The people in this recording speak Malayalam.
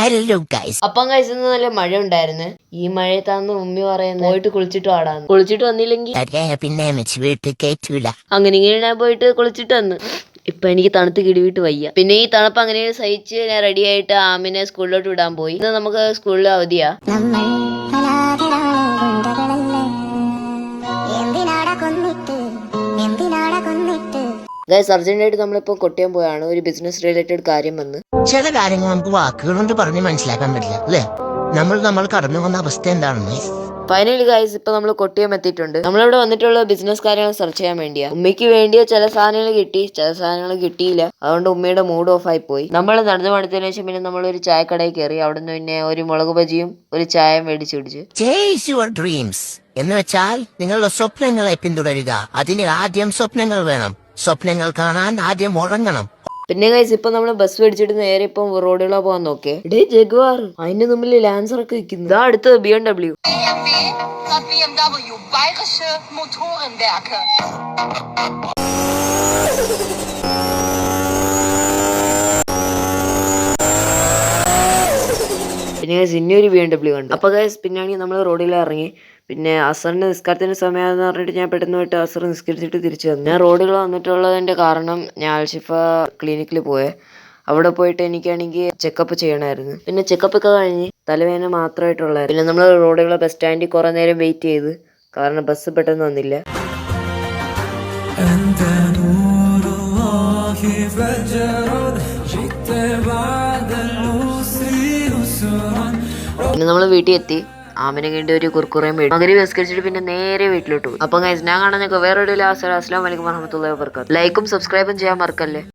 Hello guys. അപ്പം കഴിച്ചത് നല്ല മഴ ഉണ്ടായിരുന്നു. ഈ മഴയത്താന്ന് ഉമ്മി പറയുന്നത് പോയിട്ട് കുളിച്ചിട്ട് വാടാന്ന്. കുളിച്ചിട്ട് വന്നില്ലെങ്കിൽ പിന്നെ വീട്ടിൽ കയറ്റൂല. അങ്ങനെ ഇങ്ങനെ ഞാൻ പോയിട്ട് കുളിച്ചിട്ട് വന്ന്. ഇപ്പൊ എനിക്ക് തണുത്ത് കിടിവിട്ട് വയ്യ. പിന്നെ ഈ തണുപ്പ് അങ്ങനെ സഹിച്ച് ഞാൻ റെഡി ആയിട്ട് ആമിനെ സ്കൂളിലോട്ട് വിടാൻ പോയി. ഇന്ന് നമുക്ക് സ്കൂളിൽ അവധിയാ. ഗൈസ്, അർജന്റായിട്ട് നമ്മളിപ്പോ കൊട്ടിയം പോയാണ്. ഒരു ബിസിനസ് റിലേറ്റഡ് കാര്യം വന്ന്. ചില കാര്യങ്ങൾ നമുക്ക് വാക്കുകൾ കൊണ്ട് പറഞ്ഞ് മനസ്സിലാക്കാൻ പറ്റില്ല അല്ലേ? നമ്മൾ കടന്നു വന്ന അവസ്ഥ എന്താണെന്ന്. ഫൈനലി ഗൈസ്, ഇപ്പൊ നമ്മൾ കൊട്ടിയം എത്തിയിട്ടുണ്ട്. നമ്മളിവിടെ വന്നിട്ടുള്ള ബിസിനസ് കാര്യങ്ങൾ സെർച്ച് ചെയ്യാൻ വേണ്ടിയാ. ഉമ്മയ്ക്ക് വേണ്ടിയ ചില സാധനങ്ങൾ കിട്ടി, ചില സാധനങ്ങൾ കിട്ടിയില്ല. അതുകൊണ്ട് ഉമ്മയുടെ മൂഡ് ഓഫ് ആയി പോയി. നമ്മൾ നടന്നു മടുത്തതിനു ശേഷം പിന്നെ നമ്മൾ ഒരു ചായക്കടയിൽ കയറി. അവിടുന്ന് പിന്നെ ഒരു മുളക് ബജിയും ഒരു ചായയും മേടിച്ചു കുടിച്ചു. ചേസ് യുവർ ഡ്രീംസ് എന്ന് വെച്ചാൽ നിങ്ങളുടെ സ്വപ്നങ്ങളെ പിന്തുടരുക. അതിന് ആദ്യം സ്വപ്നങ്ങൾ വേണം. സ്വപ്നങ്ങൾ കാണാൻ ആദ്യം ഉറങ്ങണം. പിന്നെ ഗൈസ്, ഇപ്പൊ നമ്മള് ബസ് മേടിച്ചിട്ട് നേരെ ഇപ്പം റോഡിലോ പോകാൻ നോക്കേ. ഡേ ജഗ്വാർ, അതിന്റെ മുമ്പിൽ ലാൻസർ ഒക്കെ വെക്കുന്നു. ഇതാ അടുത്തത് BMW. Bayerische Motorenwerke. പിന്നെ ഗൈസ് ഇനി ഒരു BMW കണ്ടു. അപ്പൊ ഗൈസ് പിന്നാണെങ്കിൽ നമ്മൾ റോഡിൽ ഇറങ്ങി. പിന്നെ അസറിന്റെ നിസ്കാരത്തിന് സമയമാണെന്ന് പറഞ്ഞിട്ട് ഞാൻ പെട്ടെന്ന് പോയിട്ട് അസർ നിസ്കരിച്ചിട്ട് തിരിച്ചു വന്നു. ഞാൻ റോഡിൽ വന്നിട്ടുള്ളതിന്റെ കാരണം ഞാൻ അൽഷിഫ ക്ലിനിക്കിൽ പോയെ. അവിടെ പോയിട്ട് എനിക്കാണെങ്കിൽ ചെക്കപ്പ് ചെയ്യണമായിരുന്നു. പിന്നെ ചെക്കപ്പ് ഒക്കെ കഴിഞ്ഞ് തലവേദന മാത്രമായിട്ടുള്ളായിരുന്നു. പിന്നെ നമ്മൾ റോഡിലുള്ള ബസ് സ്റ്റാൻഡിൽ കുറെ നേരം വെയിറ്റ് ചെയ്ത്, കാരണം ബസ് പെട്ടെന്ന് വന്നില്ല. പിന്നെ നമ്മൾ വീട്ടിൽ എത്തി. ആമിനെ വേണ്ടി ഒരു കുർക്കുറയും മേടിച്ചു. മകരി ബസ്കരിച്ചിട്ട് പിന്നെ നേരെ വീട്ടിലോട്ട് പോയി. അപ്പം ഗൈസ്, ഞാൻ കാണാൻ വേറൊരു അസ്സലാമു അലൈക്കും വറഹ്മത്തുള്ളാഹി വബറകാതുഹു. ലൈക്കും സബ്സ്ക്രൈബും ചെയ്യാൻ മറക്കല്ലേ.